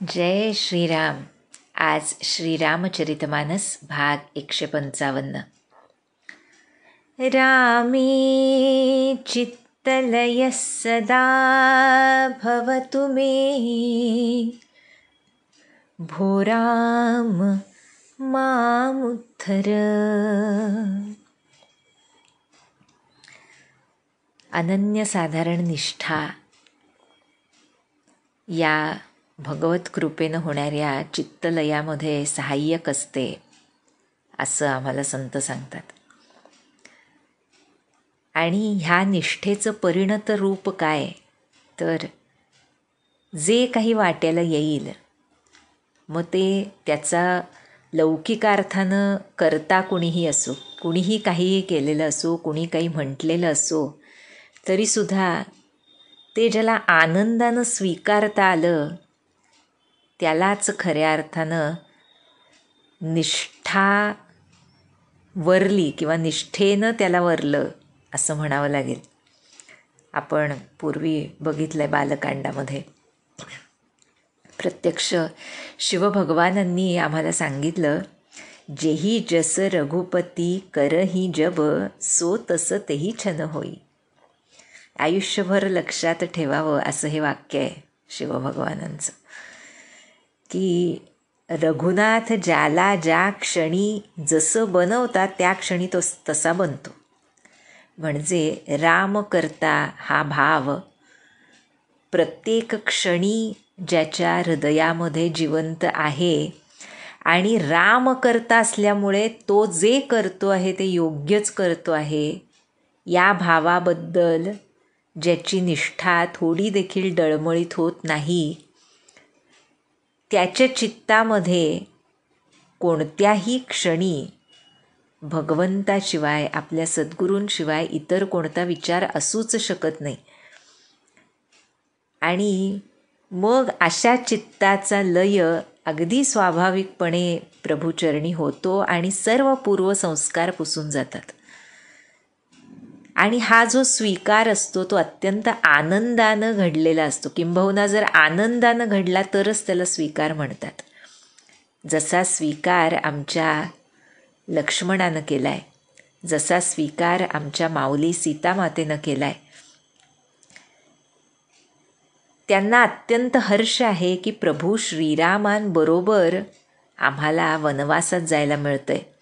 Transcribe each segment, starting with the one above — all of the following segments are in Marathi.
जय श्रीराम. आज श्रीरामचरितमानस भाग 155. रामे चित्तलयः सदा भवतु मे, भो राम मामुद्धर. अनन्यसाधारण निष्ठा या भगवत कृपेनं होणाऱ्या चित्तलयामध्ये सहाय्यक असते असं आम्हाला संत सांगतात. आणि ह्या निष्ठेचं परिणत रूप काय, तर जे काही वाट्याला येईल मग ते त्याचा लौकिकार्थानं करता कुणीही असो, कुणीही काहीही केलेलं असो, कुणी काही म्हटलेलं असो, तरीसुद्धा ते ज्याला आनंदानं स्वीकारता आलं त्यालाच खऱ्या अर्थानं निष्ठा वरली किंवा निष्ठेनं त्याला वरलं असं म्हणावं लागेल. आपण पूर्वी बघितलं आहे बालकांडामध्ये प्रत्यक्ष शिवभगवानांनी आम्हाला सांगितलं, जेही जस रघुपती करही जब, सो तस तेही छन होई. आयुष्यभर लक्षात ठेवावं असं हे वाक्य आहे शिवभगवानांचं, की रघुनाथ ज्याला ज्या क्षणी जसं बनवतात त्या क्षणी तो तसा बनतो. म्हणजे राम करता हा भाव प्रत्येक क्षणी ज्याच्या हृदयामध्ये जिवंत आहे आणि राम करता असल्यामुळे तो जे करतो आहे ते योग्यच करतो आहे, या भावाबद्दल ज्याची निष्ठा थोडी देखील डळमळीत होत नाही, त्याच्या चित्तामध्ये कोणत्याही क्षणी भगवंताशिवाय, आपल्या सद्गुरूंशिवाय इतर कोणता विचार असूच शकत नाही. आणि मग अशा चित्ताचा लय अगदी स्वाभाविकपणे प्रभुचरणी होतो आणि सर्व पूर्वसंस्कार पुसून जातात. आणि हा जो स्वीकार असतो तो अत्यंत आनंदानं घडलेला असतो. किंबहुना जर आनंदानं घडला तरच त्याला स्वीकार म्हणतात. जसा स्वीकार आमच्या लक्ष्मणानं केला आहे, जसा स्वीकार आमच्या माऊली सीतामातेनं केला आहे, त्यांना अत्यंत हर्ष आहे की प्रभू श्रीरामांबरोबर आम्हाला वनवासात जायला मिळतं आहे.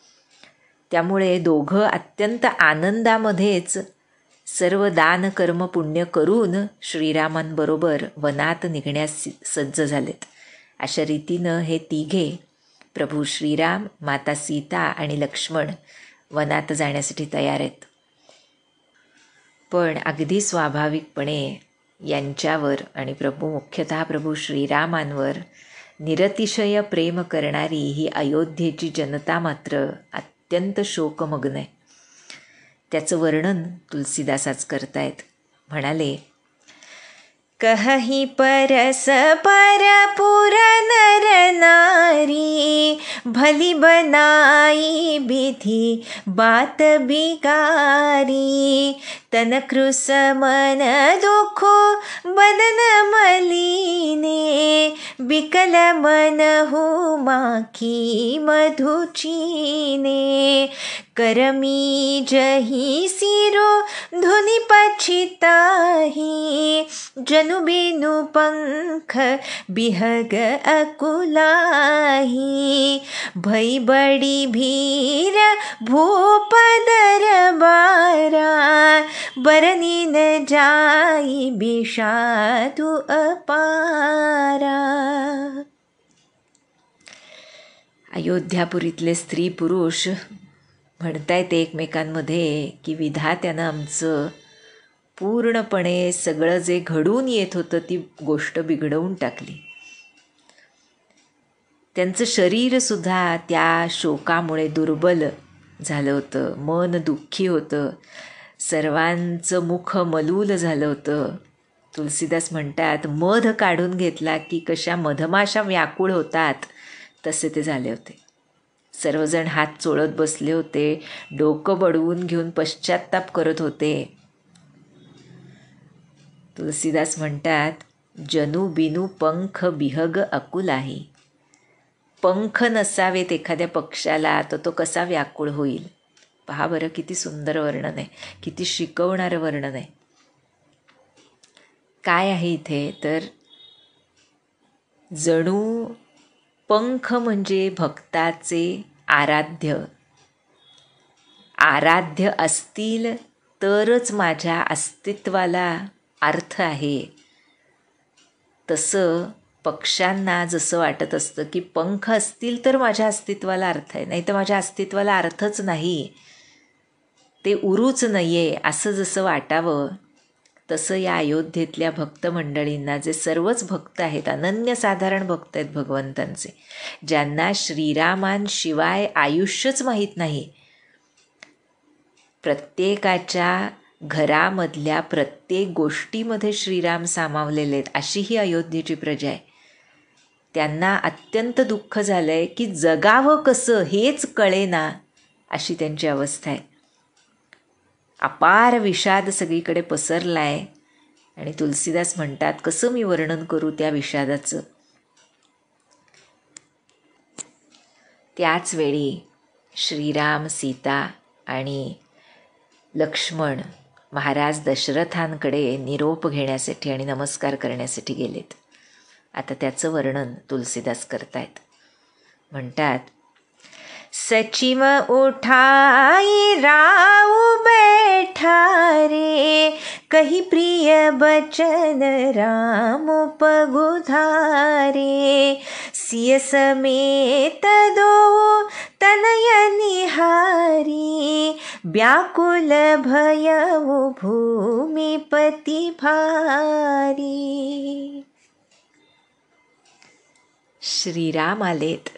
त्यामुळे दोघं अत्यंत आनंदामध्येच सर्व दान कर्म पुण्य करून श्रीरामांबरोबर वनात निघण्यास सज्ज झालेत. अशा रीतीनं हे तिघे प्रभू श्रीराम, माता सीता आणि लक्ष्मण वनात जाण्यासाठी तयार आहेत. पण अगदी स्वाभाविकपणे यांच्यावर आणि मुख्यतः प्रभू श्रीरामांवर निरतिशय प्रेम करणारी ही अयोध्येची जनता मात्र अत्यंत शोकमग्न आहे. त्याचं वर्णन तुलसीदासाच करतायत. म्हणाले, कहही परस परपुर नर नारी, भली बनाई विधि बात बिगारी, तन कृस मन दुख बदन मलिने, बिकल मन हु माखी मधुचीने, करमी जही सिरो धुनि पछिताही, जनु बिनु पंख बिहग अकुलाही, भई बड़ी भीर भूप दरबारा, बरनी न जाई बिषादु अपारा. अयोध्यापुरीतले स्त्री पुरुष म्हणतायत एकमेकांमध्ये की विधात्यानं आमचं पूर्णपणे सगळं जे घडून येत होतं ती गोष्ट बिघडवून टाकली. त्यांचं शरीरसुद्धा त्या शोकामुळे दुर्बल झालं होतं, मन दुःखी होतं, सर्वांचं मुख मलूल झालं होतं. तुलसीदास म्हणतात, मध काढून घेतला की कशा मधमाशा व्याकुळ होतात तसे ते झाले होते. सर्वजण हात चोळत बसले होते, डोकं बडवून घेऊन पश्चात्ताप करत होते. तुलसीदास म्हणतात, जनु बिनु पंख बिहग अकुलाही. पंख नसावेत एखाद्या पक्षाला तर तो कसा व्याकुळ होईल. पहा बरं किती सुंदर वर्णन आहे, किती शिकवणारं वर्णन आहे. काय आहे इथे तर जणू पंख म्हणजे भक्ताचे आराध्य. आराध्य असतील तरच माझ्या अस्तित्वाला अर्थ आहे. तसं पक्ष्यांना जसं वाटत असतं की पंख असतील तर माझ्या अस्तित्वाला अर्थ आहे, नाही तर माझ्या अस्तित्वाला अर्थच नाही, ते उरूच नाही आहे असं जसं वाटावं, तसं या अयोध्येतल्या भक्त मंडळींना, जे सर्वच भक्त आहेत, अनन्यसाधारण भक्त आहेत भगवंतांचे, ज्यांना श्रीरामांशिवाय आयुष्यच माहीत नाही, प्रत्येकाच्या घरामधल्या प्रत्येक गोष्टीमध्ये श्रीराम सामावलेले आहेत, अशी ही अयोध्येची प्रजा आहे. त्यांना अत्यंत दुःख झालं आहे की जगावं कसं हेच कळेना, अशी त्यांची अवस्था आहे. अपार विषाद सगळीकडे पसरला आहे. आणि तुलसीदास म्हणतात, कसं मी वर्णन करू त्या विषादाचं. त्याच वेळी श्रीराम, सीता आणि लक्ष्मण महाराज दशरथांकडे निरोप घेण्यासाठी आणि नमस्कार करण्यासाठी गेलेत. आता त्याचं वर्णन तुलसीदास करतायत. म्हणतात, सचिव उठाई राऊ बैठा रे, कही प्रिय बचन राम पगुधारे, सिय समेत दो तनय निहारी, व्याकुल भयउ भूमिपति भारी. श्रीराम आलेत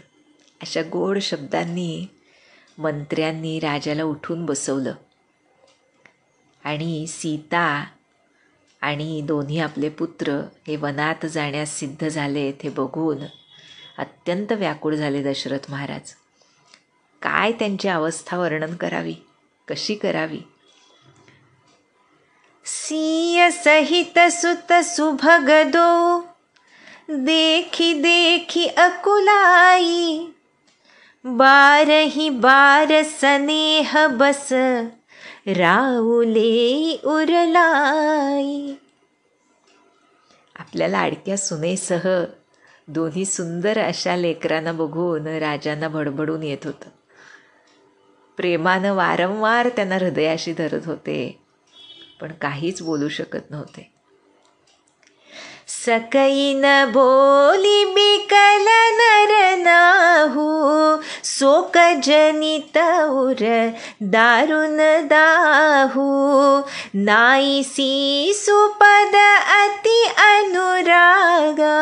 अशा गोड शब्दांनी मंत्र्यांनी राजाला उठून बसवलं. आणि सीता आणि दोन्ही आपले पुत्र हे वनात जाण्यास सिद्ध झालेत हे बघून अत्यंत व्याकुळ झाले दशरथ महाराज. काय त्यांची अवस्था वर्णन करावी, कशी करावी. सिय सहित सुत सुभग दो, देखी देखी अकुलाई, बारही बार स्नेह बस, राऊले उरलाई. आपल्या लाडक्या सुनेसह दोन्ही सुंदर अशा लेकरांना बघून राजांना भडभडून येत होतं. प्रेमानं वारंवार त्यांना हृदयाशी धरत होते, पण काहीच बोलू शकत नव्हते. सकई न बोली बिकल नर नाहू, शोक जनित उर दारुण दाहू, नाईसी सुपद अति अनुरागा,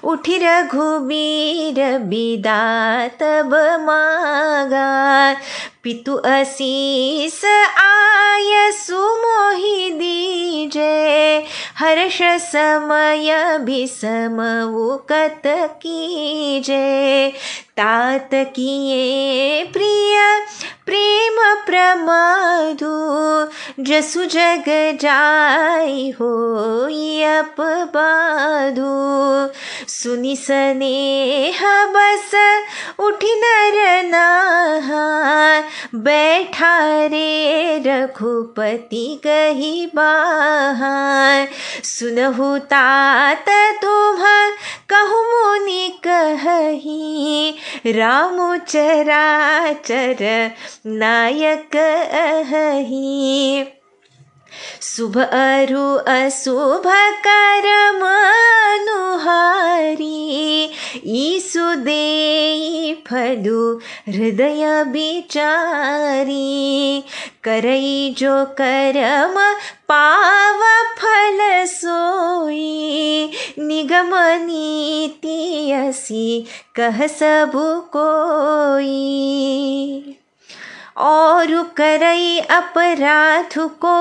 उठी रघुबीर बिदा तब मागा, पितु असीस आय सुमोहि दीजे, हर्ष समय भीषम उकत कीजे, तात किए प्रिय प्रेम प्रमादु, जसु जग जाई होई अपबादु, सुनि स्नेह बस उठी नर नाहा, बैठा रे रघुपति कही बाहर, सुनहु तात तुम कहु मुनि कही, रामु चराचर नायक अहि, शुभ अरु अशुभ कर्म अनुहारी, ईसु देई फलु हृदय बिचारी, करई जो कर्म पाव फल सोई, निगम नीति असी कह सबु कोई, और करई अपराध को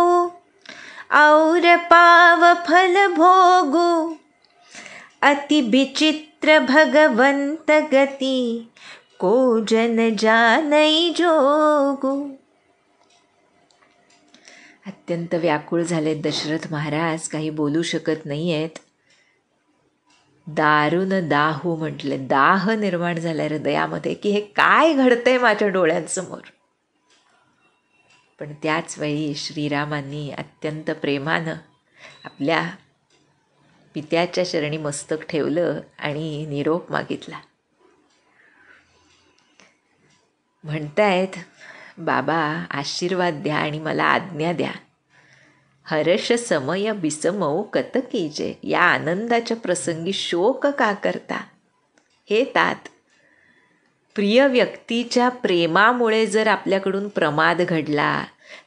और पाव फल भोगु, अति विचित्र भगवंत गति को जन जानई जोगु. अत्यंत व्याकुळ झालेत दशरथ महाराज, काही बोलू शकत नाही आहेत. दारुण दाहू म्हटले, दाह निर्माण झाला हृदयामध्ये की हे काय घडतंय माझ्या डोळ्यांसमोर. पण त्याच वेळी श्रीरामांनी अत्यंत प्रेमानं आपल्या पित्याच्या चरणी मस्तक ठेवलं आणि निरोप मागितला. म्हणतायत, बाबा आशीर्वाद द्या आणि मला आज्ञा द्या. हर्ष समय बिसमऊ कतकीजे, या आनंदाच्या प्रसंगी शोक का करता. हे तात, प्रिय व्यक्तीच्या प्रेमामुळे जर आपल्याकडून प्रमाद घडला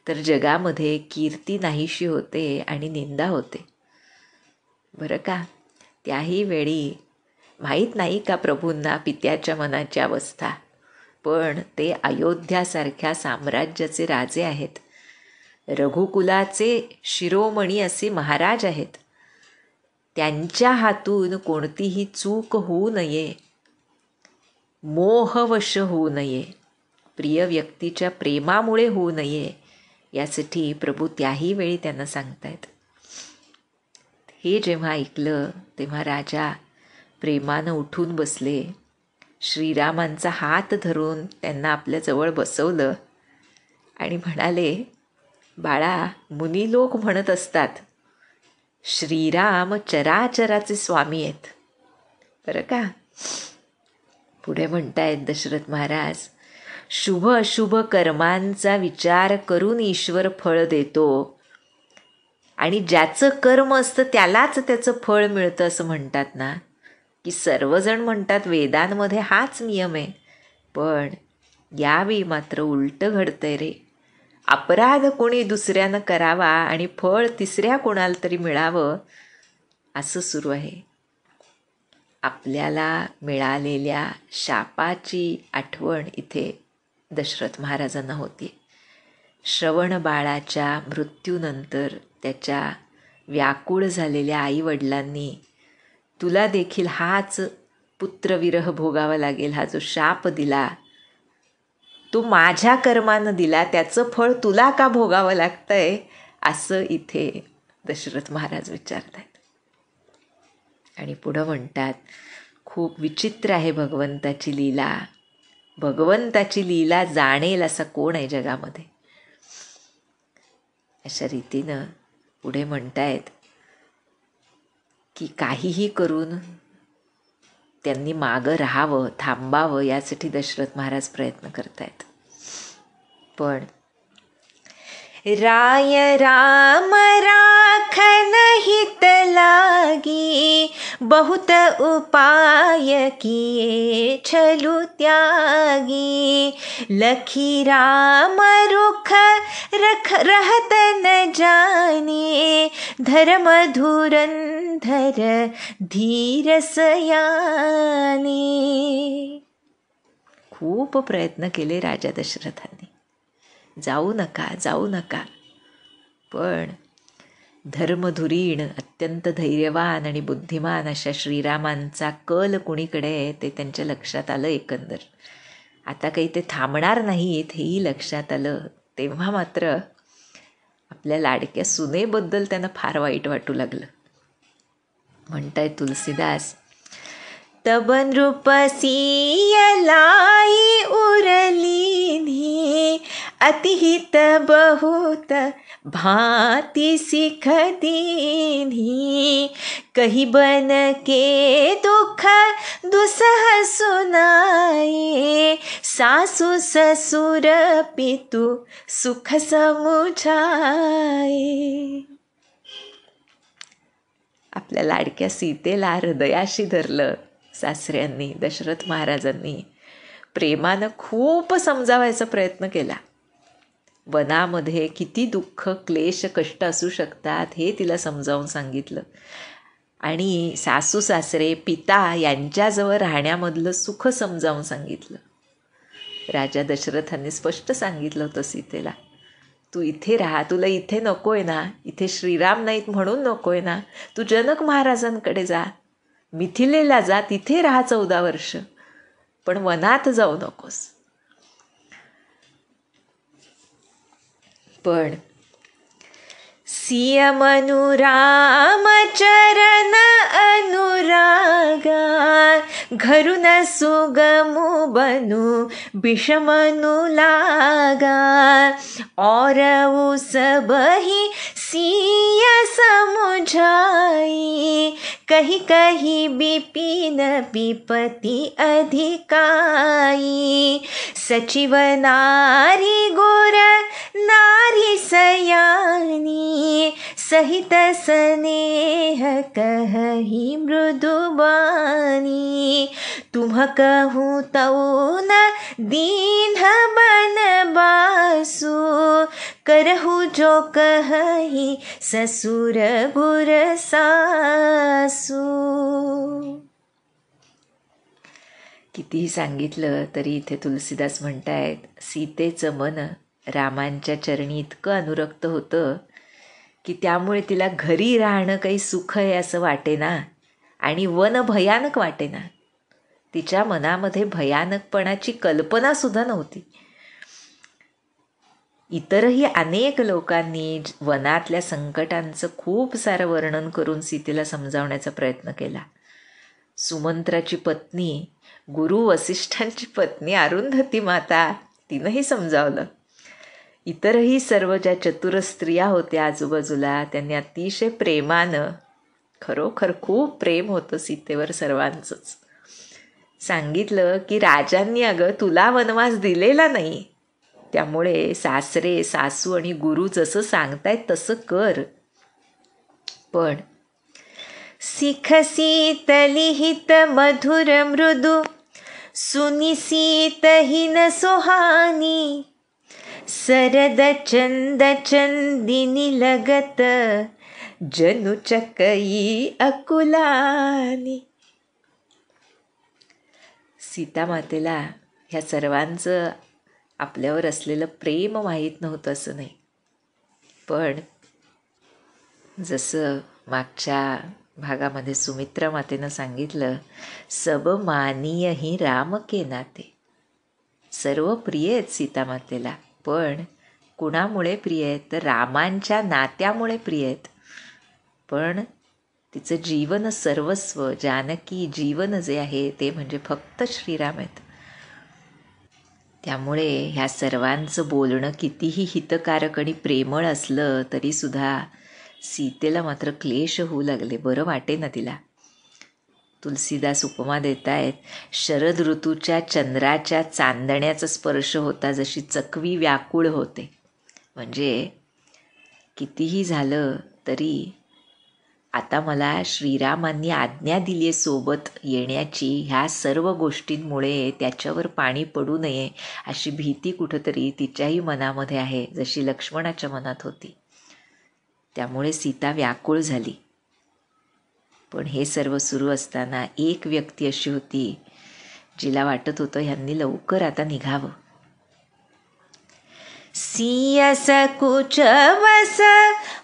तर जगामध्ये कीर्ती नाहीशी होते आणि निंदा होते. बरं का, त्याही वेळी माहीत नाही का प्रभूंना पित्याच्या मनाची अवस्था, पण ते अयोध्यासारख्या साम्राज्याचे राजे आहेत, रघुकुलाचे शिरोमणी असे महाराज आहेत. त्यांच्या हातून कोणतीही चूक होऊ नये, मोहवश होऊ नये, प्रिय व्यक्तीच्या प्रेमामुळे होऊ नये, यासाठी प्रभू त्याही वेळी त्यांना सांगतायत. हे जेव्हा ऐकलं तेव्हा राजा प्रेमानं उठून बसले, श्रीरामांचा हात धरून त्यांना आपल्याजवळ बसवलं आणि म्हणाले, बाळा, मुनी लोक म्हणत असतात श्रीराम चराचराचे स्वामी आहेत. बरं का. पुढे म्हणतायत दशरथ महाराज, शुभ अशुभ कर्मांचा विचार करून ईश्वर फळ देतो आणि ज्याचं कर्म असतं त्यालाच त्याचं फळ मिळतं असं म्हणतात ना, की सर्वजण म्हणतात वेदांमध्ये हाच नियम आहे. पण यावेळी मात्र उलटं घडतंय रे. अपराध कोणी दुसऱ्यानं करावा आणि फळ तिसऱ्या कोणाला तरी मिळावं असं सुरू आहे. आपल्याला मिळालेल्या शापाची आठवण इथे दशरथ महाराजांना होती. श्रवण बाळाच्या मृत्यूनंतर त्याच्या व्याकुळ झालेल्या आईवडिलांनी तुला देखील हाच पुत्रविरह भोगावा लागेल, हा जो शाप दिला तो माझ्या कर्मानं दिला, त्याचं फळ तुला का भोगावं लागतंय, असं इथे दशरथ महाराज विचारत आहेत. आणि पुढं म्हणतात, खूप विचित्र आहे भगवंताची लीला. भगवंताची लीला जाणेल असा कोण आहे जगामध्ये. अशा रीतीनं पुढे म्हणतायत की काहीही करून त्यांनी मागं राहावं, थांबावं, यासाठी दशरथ महाराज प्रयत्न करतायत. पण राय राम राखन हित लागी, बहुत उपाय किए छलु त्यागी, लखी राम रुख रख रहत न जाने, धर्म धुरंधर धीर सयाने. खूप प्रयत्न केले राजा दशरथांनी, जाऊ नका जाऊ नका. पण धर्मधुरीण, अत्यंत धैर्यवान आणि बुद्धिमान अशा श्रीरामांचा कल कुणीकडे आहे ते त्यांच्या लक्षात आलं. एकंदर आता काही ते थांबणार नाहीत हेही लक्षात आलं. तेव्हा मात्र आपल्या लाडक्या सुनेबद्दल त्यांना फार वाईट वाटू लागलं. म्हणताय तुलसीदास, तब नृपसिय लाई उरलीनी, अतिहित बहुत भांति सिख दीनी, कही बन के दुख दुसह सुनाए, सासु ससुर पितु सुख समुझाए. आपल्या लाडक्या सीतेला हृदयाशी धरलं सासऱ्यांनी, दशरथ महाराजांनी. प्रेमानं खूप समजावायचा प्रयत्न केला. वनामध्ये किती दुःख क्लेश कष्ट असू शकतात हे तिला समजावून सांगितलं. आणि सासू सासरे पिता यांच्याजवळ राहण्यामधलं सुख समजावून सांगितलं. राजा दशरथांनी स्पष्ट सांगितलं होतं सीतेला, तू इथे राहा, तुला इथे नकोय ना, इथे श्रीराम नाहीत म्हणून नकोय ना, तू जनक महाराजांकडे जा, मिथिलेला जा, तिथे राहा 14 वर्ष, पण वनात जाऊ नकोस. सियमनु राम चरण अनुरागा घरून सुगमु बनु विषमनु लागा और सबही सिय समुझाई कही कही विपिन विपति अधिकाई सचिव नारी गुर नारी सयानी सहित स्नेह कहि मृदुबानी तुम कहूँ तऊ न दीन बनबासु करहु जो कहि ससुर गुर सासू. कितीही सांगितलं तरी इथे तुलसीदास म्हणतायत सीतेचं मन रामांच्या चरणी इतकं अनुरक्त होतं की त्यामुळे तिला घरी राहणं काही सुख आहे असं वाटेना आणि वन भयानक वाटेना. तिच्या मनामध्ये भयानकपणाची कल्पनासुद्धा नव्हती. इतरही अनेक लोकांनी वनातल्या संकटांचं खूप सारं वर्णन करून सीतेला समजावण्याचा प्रयत्न केला. सुमंत्राची पत्नी, गुरु वसिष्ठांची पत्नी अरुंधती माता, तिनंही समजावलं. इतरही सर्व ज्या चतुर स्त्रिया होत्या आजूबाजूला त्यांनी अतिशय प्रेमानं, खरोखर खूप प्रेम होतं सीतेवर सर्वांचंच, सांगितलं की राजांनी अगं तुला वनवास दिलेला नाही, त्यामुळे सासरे सासू आणि गुरु जसं सांगतायत तसं कर. पण सिखसीत लिहित मधुर मृदू सुनिसीत हिन सोहानी सरद चंद चंदिनी लगत जनु चकई अकुलानी. सीतामातेला ह्या सर्वांचं आपल्यावर असलेलं प्रेम माहीत नव्हतं असं नाही. पण जसं मागच्या भागामध्ये सुमित्रा मातेनं सांगितलं, सब मानीय ही राम के नाते. सर्व प्रिय आहेत सीतामातेला, पण कुणामुळे प्रिय आहेत तर रामांच्या नात्यामुळे प्रिय आहेत. पण तिचं जीवन सर्वस्व, जानकी जीवन जे आहे ते म्हणजे फक्त श्रीराम आहेत. त्यामुळे ह्या सर्वांचं बोलणं कितीही हितकारक आणि प्रेमळ असलं तरीसुद्धा सीतेला मात्र क्लेश होऊ लागले, बरं वाटे ना तिला. तुलसीदास उपमा देत आहेत, शरद ऋतूच्या चंद्राच्या चांदण्याचा स्पर्श होता जशी चकवी व्याकुळ होते. म्हणजे कितीही झालं तरी आता मला श्रीरामांनी आज्ञा दिली आहे सोबत येण्याची, ह्या सर्व गोष्टींमुळे त्याच्यावर पाणी पडू नये अशी भीती कुठंतरी तिच्याही मनामध्ये आहे, जशी लक्ष्मणाच्या मनात होती. त्यामुळे सीता व्याकुळ झाली. पण हे सर्व सुरू असताना एक व्यक्ती अशी होती जिला वाटत होतं ह्यांनी लवकर आता निघावं. सिय सकुच वस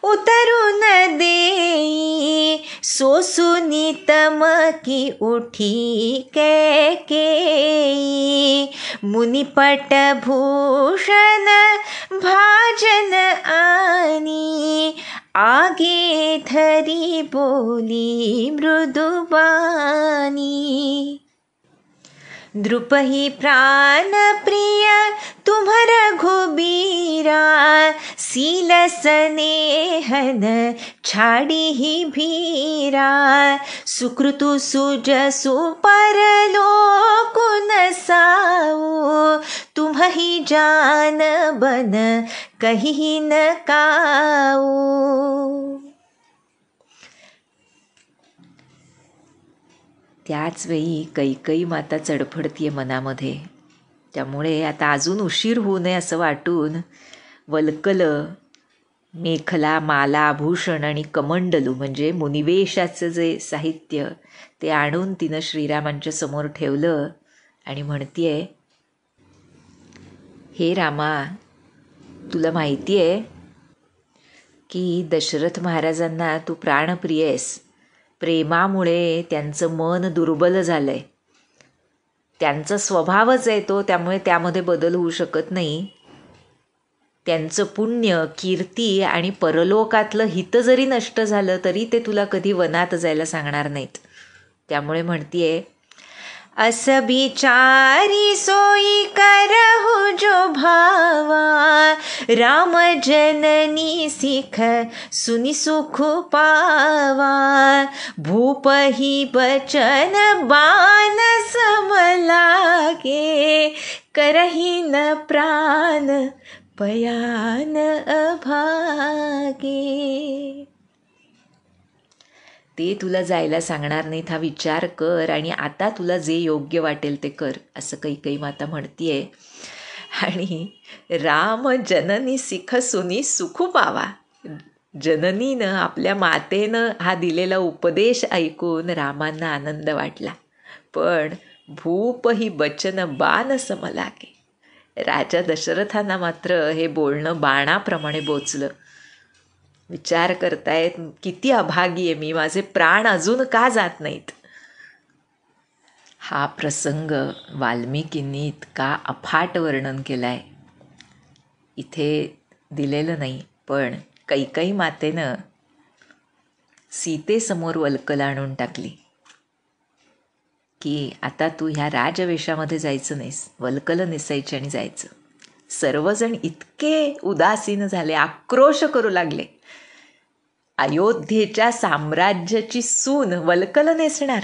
उतरून देई सोसुनी तमकी उठी कैकेयी मुनिपट भूषण भाजन आनी आगे धरी बोली मृदुबानी. द्रुपही प्राण प्रिय तुम रघुबीरा सील स्नेहन छाड़ी ही भीरा सुकृतु सुजसु परलोक नसाऊ तुम ही जान बन कहीं न काऊ. त्याच वेळी कैकई माता चडफडतीये मनामध्ये. त्यामुळे आता अजून उशीर होऊ नये असं वाटून वल्कलं, मेखला, माला, आभूषण आणि कमंडलू म्हणजे मुनिवेशाचं जे साहित्य ते आणून तिनं श्रीरामांच्या समोर ठेवलं आणि म्हणतीये, हे रामा, तुला माहिती आहे की दशरथ महाराजांना तू प्राणप्रिय आहेस. प्रेमामुळे त्यांचं मन दुर्बल झालं आहे. त्यांचा स्वभावच आहे तो, त्यामुळे त्यामध्ये बदल होऊ शकत नाही. त्यांचं पुण्य, कीर्ती आणि परलोकातलं हित जरी नष्ट झालं तरी ते तुला कधी वनात जायला सांगणार नाहीत. त्यामुळे म्हणतीये, अस बिचारी सोई करहु जो भावा, राम जननी सिख सुनि सुख पावा, भूप ही बचन बानस लागे, करही न प्राण पयान अभागे. ते तुला जायला सांगणार नाहीत हा विचार कर आणि आता तुला जे योग्य वाटेल ते कर, असं कैकेयी माता म्हणतीये. आणि राम जननी सिख सुनी सुख पावा, जननीनं आपल्या मातेनं हा दिलेला उपदेश ऐकून रामांना आनंद वाटला. पण भूप ही बचन बाण समलागे, राजा दशरथांना मात्र हे बोलणं बाणाप्रमाणे बोचलं. विचार करतायत, किती अभागी आहे मी, माझे प्राण अजून का जात नाहीत. हा प्रसंग वाल्मिकींनी इतका अफाट वर्णन केलाय, इथे दिलेलं नाही. पण कैकेयी मातेनं सीतेसमोर वल्कल आणून टाकली की आता तू ह्या राजवेशामध्ये जायचं नाहीस, वल्कल नेसायची आणि जायचं. सर्वजण इतके उदासीन झाले, आक्रोश करू लागले. अयोध्येच्या साम्राज्याची सून वल्कल नेसणार.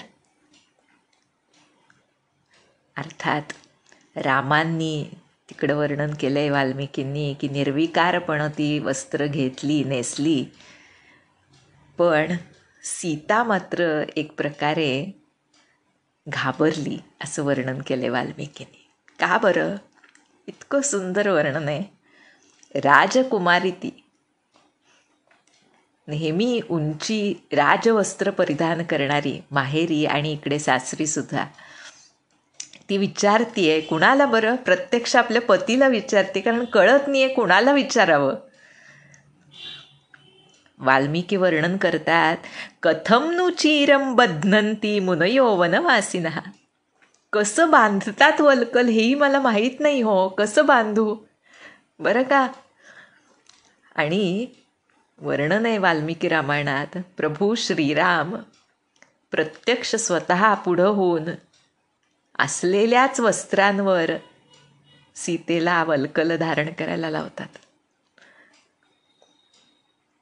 अर्थात रामांनी तिकडं वर्णन केलंय वाल्मिकींनी की निर्विकारपणे ती वस्त्र घेतली, नेसली. पण सीता मात्र एक प्रकारे घाबरली, असं वर्णन केलंय वाल्मिकींनी. का बरं? इतकं सुंदर वर्णन आहे. राजकुमारी ती, नेहमी उंची राजवस्त्र परिधान करणारी, माहेरी आणि इकडे सासरी सुद्धा, ती विचारतीये कुणाला बरं? प्रत्यक्ष आपल्या पतीला विचारते, कारण कळत नाहीये कुणाला विचारावं. वाल्मिकी वर्णन करतात, कथम नु चीरम बध्नंती मुनयो वनवासिनः, कसं बांधतात वल्कल हेही मला माहीत नाही हो, कसं बांधू बरं का. आणि वर्णन आहे वाल्मिकी रामायणात, प्रभू श्रीराम प्रत्यक्ष स्वतः पुढं होऊन असलेल्याच वस्त्रांवर सीतेला वल्कल धारण करायला लावतात.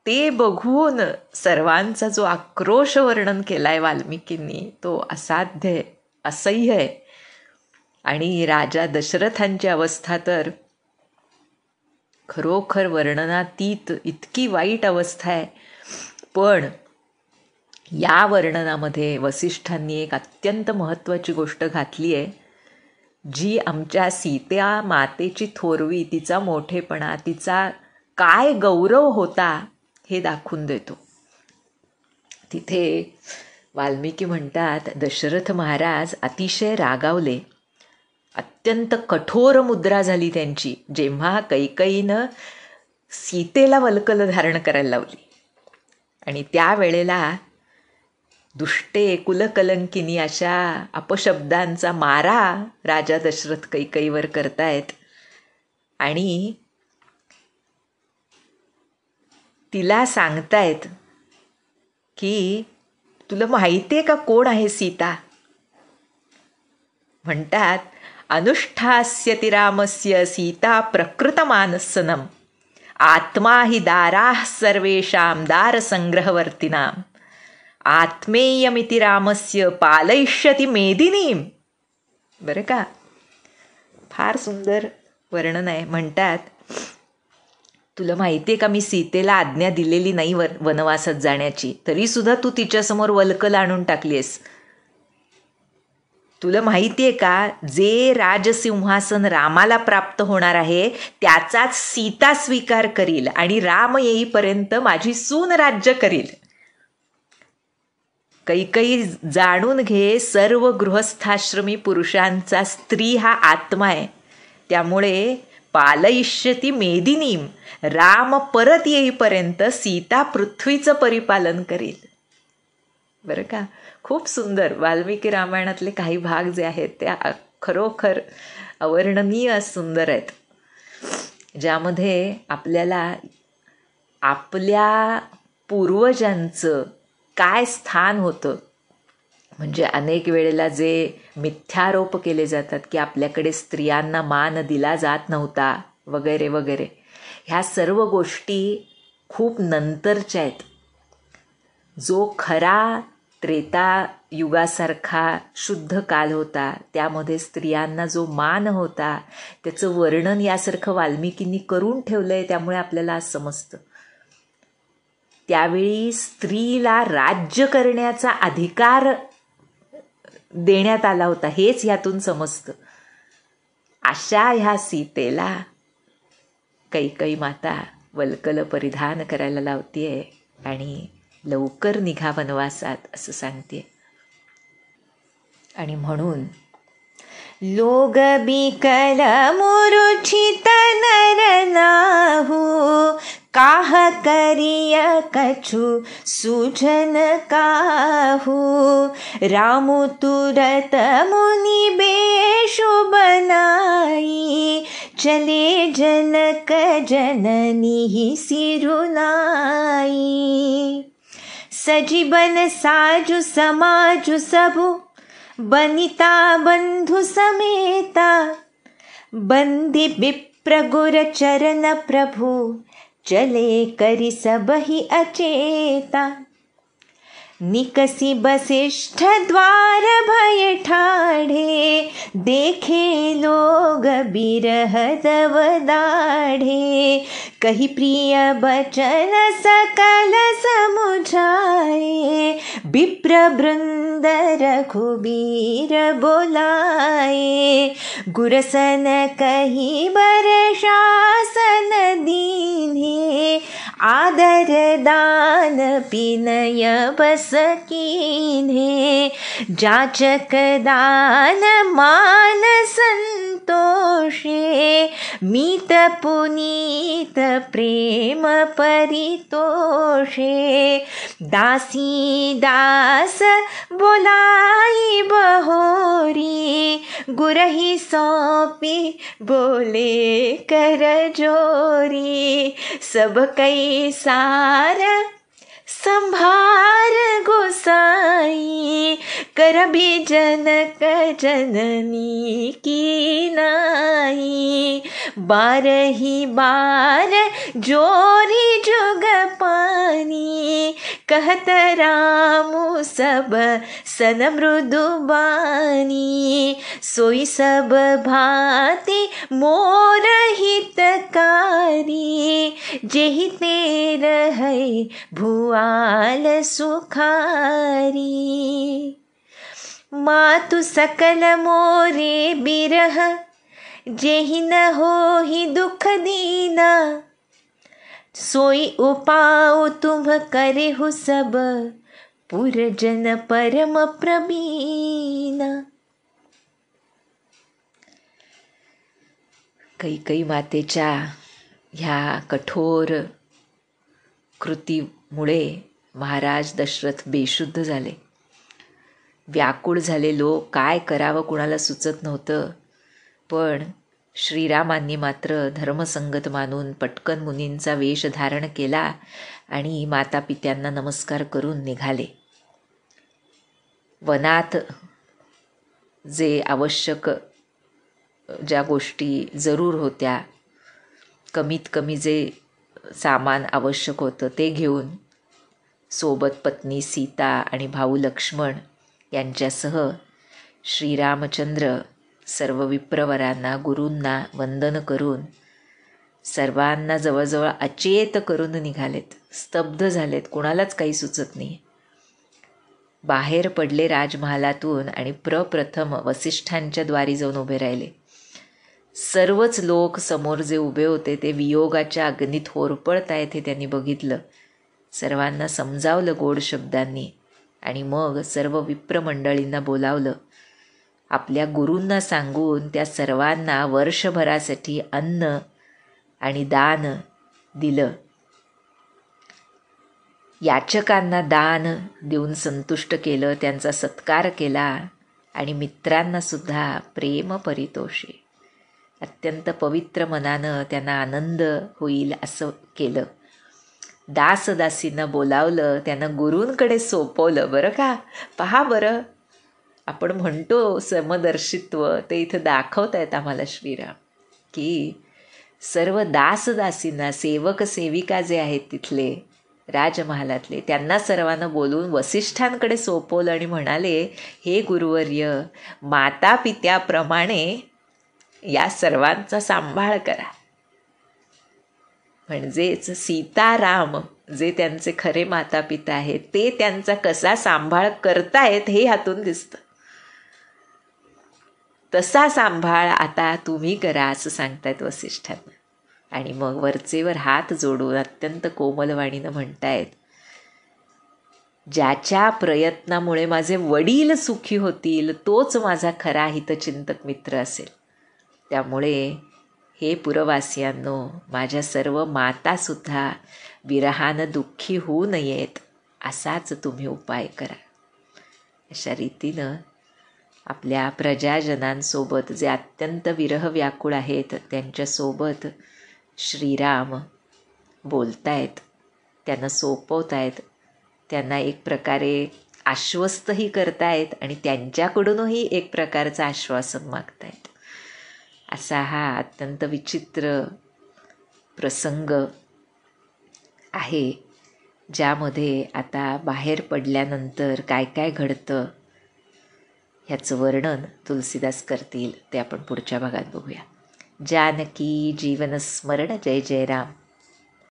ते बघून सर्वांचा जो आक्रोश वर्णन केलाय वाल्मिकींनी तो असाध्य आहे, असह्य आहे. आणि राजा दशरथांची अवस्था तर खरोखर वर्णनातीत, इतकी वाईट अवस्था आहे. पण या वर्णनामध्ये वसिष्ठांनी एक अत्यंत महत्त्वाची गोष्ट घातली आहे, जी आमच्या सीता मातेची थोरवी, तिचा मोठेपणा, तिचा काय गौरव होता हे दाखवून देतो. तिथे वाल्मिकी म्हणतात, दशरथ महाराज अतिशय रागावले, अत्यंत कठोर मुद्रा झाली त्यांची, जेव्हा कैकेयीनं सीतेला वल्कल धारण करायला लावली. आणि त्यावेळेला दुष्टे कुलकलंकिनी अशा अपशब्दांचा मारा राजा दशरथ कैकेयीवर करतायत. आणि तिला सांगतायत की तुला माहिती आहे का कोण आहे सीता? म्हणतात, अनुष्ठास्यति रामस्य सीता प्रकृतमानसनम, आत्मा हि दाराः सर्वेषां दारसंग्रहवर्तिनां, आत्मेयमिति रामस्य पालयिष्यति मेदिनीम. बरं का, फार सुंदर वर्णन आहे. म्हणतात, तुला माहिती आहे का मी सीतेला आज्ञा दिलेली नाही वनवासात जाण्याची, तरीसुद्धा तू तिच्यासमोर वल्कल आणून टाकली आहेस. तुला माहिती आहे का, जे राजसिंहासन रामाला प्राप्त होणार आहे त्याचाच सीता स्वीकार करील आणि राम येईपर्यंत माझी सून राज्य करील. कैकेयी जाणून घे, सर्व गृहस्थाश्रमी पुरुषांचा स्त्री हा आत्मा आहे. त्यामुळे पालयिष्यति मेदिनीम, राम परत येईपर्यंत सीता पृथ्वीचं परिपालन करील. बरं का, खूप सुंदर. वाल्मिकी रामायणातले काही भाग जे आहेत त्या खरोखर अवर्णनीय सुंदर आहेत. ज्यामध्ये आपल्याला आपल्या पूर्वजांचं काय स्थान होतं. म्हणजे अनेक वेळेला जे मिथ्यारोप केले जातात की आपल्याकडे स्त्रियांना मान दिला जात नव्हता वगैरे वगैरे, ह्या सर्व गोष्टी खूप नंतरच्या आहेत. जो खरा त्रेता युगासारखा शुद्ध काल होता, त्यामध्ये स्त्रियांना जो मान होता त्याचं वर्णन यासारखं वाल्मिकींनी करून ठेवलं आहे. त्यामुळे आपल्याला आज समजतं त्यावेळी स्त्रीला राज्य करण्याचा अधिकार देण्यात आला होता, हेच ह्यातून समजतं. अशा ह्या सीतेला कैकेयी माता वल्कल परिधान करायला लावतीये आणि लवकर निघा वनवासात असं सांगते. आणि म्हणून लोग बिकल मूर्छित नर नाहू, काह करिय कछु सुजन काहू, रामु तुरत मुनि बेशु बनाई, चले जनक जननी सिरुनाई, सजीवन साजु समाजु सबु, बनिता बंधु समेता, बंदी विप्र गुर चरण प्रभु, चले करि सबहि अचेता, निकसी वसिष्ठ द्वार भय ठाढ़े, देखे लोग बिरह दव दाढ़े, कही प्रिय बचन सकल समुझाए, विप्र वृंद रघुबीर बोलाए, गुरसन कही बर शासन दीन्हे, आदर दान विनय बस कीन्हे, जाचक दान मान संतोषे, मीत पुनीत प्रेम परितोषे, दासी दास बोलाई बहोरी, गुरहि सौंपी बोले कर जोरी, सब कई सार संभार गोसाई, करबी जनक जननी की नाई, बारही बार जोरी जुग पानी, कहत रामु सब सन मृदु बानी, सोई सब भांति मोर हितकारी, जेहि ते रहै भुआल सुखारी, मातु सकल मोरे बिरह, जेहि न होहि दुख दीना, सोई उपाउ तुम करेहु सब, पुरजन परम प्रवीणा. कैकेयी मातेच्या ह्या कठोर कृतीमुळे महाराज दशरथ बेशुद्ध झाले, व्याकुळ झाले. लोक काय करावं कुणाला सुचत नव्हतं. पण श्रीरामांनी मात्र धर्मसंगत मानून पटकन मुनींचा वेश धारण केला आणि माता पित्यांना नमस्कार करून निघाले. वनात जे आवश्यक ज्या गोष्टी जरूर होत्या, कमीत कमी जे सामान आवश्यक होतं ते घेऊन सोबत पत्नी सीता आणि भाऊ लक्ष्मण यांच्यासह श्रीरामचंद्र सर्व विप्रवरांना गुरूंना वंदन करून सर्वांना जवळजवळ अचेत करून निघालेत. स्तब्ध झालेत, कुणालाच काही सुचत नाही. बाहेर पडले राजमहालातून आणि प्रप्रथम वसिष्ठांच्या द्वारी जाऊन उभे राहिले. सर्वच लोक समोर जे उभे होते ते वियोगाच्या अग्नीत होरपळतायत हे त्यांनी बघितलं. सर्वांना समजावलं गोड शब्दांनी आणि मग सर्व विप्रमंडळींना बोलावलं. आपल्या गुरूंना सांगून त्या सर्वांना वर्षभरासाठी अन्न आणि दान दिलं. याचकांना दान देऊन संतुष्ट केलं, त्यांचा सत्कार केला आणि मित्रांना सुद्धा प्रेम परितोषे. अत्यंत पवित्र मनानं त्यांना आनंद होईल असं केलं. दासदासींना बोलावलं, त्यानं गुरूंकडे सोपवलं. बरं का, पहा बरं, आपण म्हणतो समदर्शित्व, ते इथं दाखवत आहेत आम्हाला श्रीराम, की सर्व दासदासींना, सेवक सेविका जे आहेत तिथले राजमहालातले, त्यांना सर्वांना बोलून वसिष्ठांकडे सोपवलं आणि म्हणाले, हे गुरुवर्य, माता पित्याप्रमाणे या सर्वांचा सांभाळ करा. म्हणजेच सीताराम जे त्यांचे खरे माता पिता आहेत, ते त्यांचा कसा सांभाळ करतायत हे ह्यातून दिसतं. तसा सांभाळ आता तुम्ही करा असं सांगतायत वसिष्ठांना. आणि मग वरचेवर हात जोडून अत्यंत कोमलवाणीनं म्हणतायत, ज्याच्या प्रयत्नामुळे माझे वडील सुखी होतील तोच माझा खरा हितचिंतक मित्र असेल. त्यामुळे हे पुरवासियांनो, माझ्या सर्व मातासुद्धा विरहानं दुःखी होऊ नयेत असाच तुम्ही उपाय करा. अशा रीतीनं आपल्या प्रजाजनांसोबत जे अत्यंत विरह व्याकुळ आहेत त्यांच्यासोबत श्रीराम बोलतायत, त्यांना सोपवतायत, त्यांना एक प्रकारे आश्वस्तही करतायत आणि त्यांच्याकडूनही एक प्रकारचं आश्वासन मागतायत. असा हा अत्यंत विचित्र प्रसंग आहे, ज्यामध्ये आता बाहेर पडल्यानंतर काय काय घडतं ह्याचं वर्णन तुलसीदास करतील. ते आपण पुढच्या भागात बघूया. जानकी जीवन स्मरण. जय जय राम.